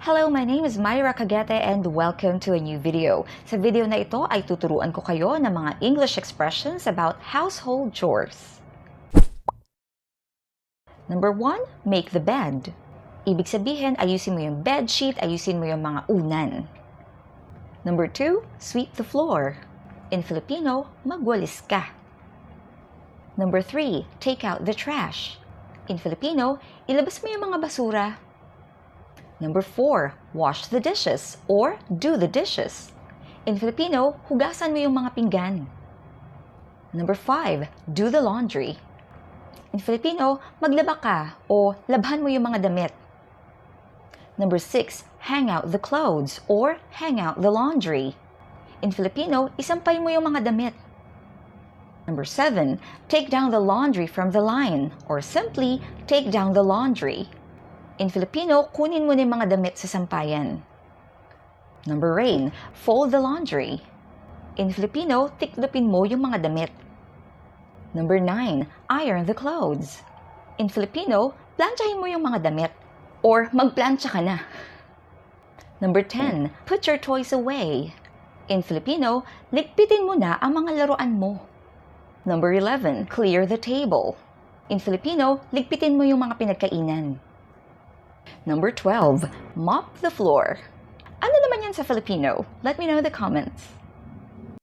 Hello, my name is Myra Cagete and welcome to a new video. Sa video na ito ay tuturuan ko kayo ng mga English expressions about household chores. Number 1, make the bed. Ibig sabihin, ayusin mo yung bedsheet, ayusin mo yung mga unan. Number 2, sweep the floor. In Filipino, magwalis ka. Number 3, take out the trash. In Filipino, ilabas mo yung mga basura. Number 4, wash the dishes or do the dishes. In Filipino, hugasan mo yung mga pinggan. Number 5, do the laundry. In Filipino, maglaba ka o labhan mo yung mga damit. Number 6, hang out the clothes or hang out the laundry. In Filipino, isampay mo yung mga damit. Number 7, take down the laundry from the line or simply take down the laundry. In Filipino, kunin mo na yung mga damit sa sampayan. Number 8, fold the laundry. In Filipino, tiklopin mo yung mga damit. Number 9, iron the clothes. In Filipino, planchahin mo yung mga damit or magplancha ka na. Number 10, put your toys away. In Filipino, ligpitin mo na ang mga laruan mo. Number 11, clear the table. In Filipino, ligpitin mo yung mga pinagkainan. Number 12, mop the floor. Ano naman yan sa Filipino? Let me know in the comments.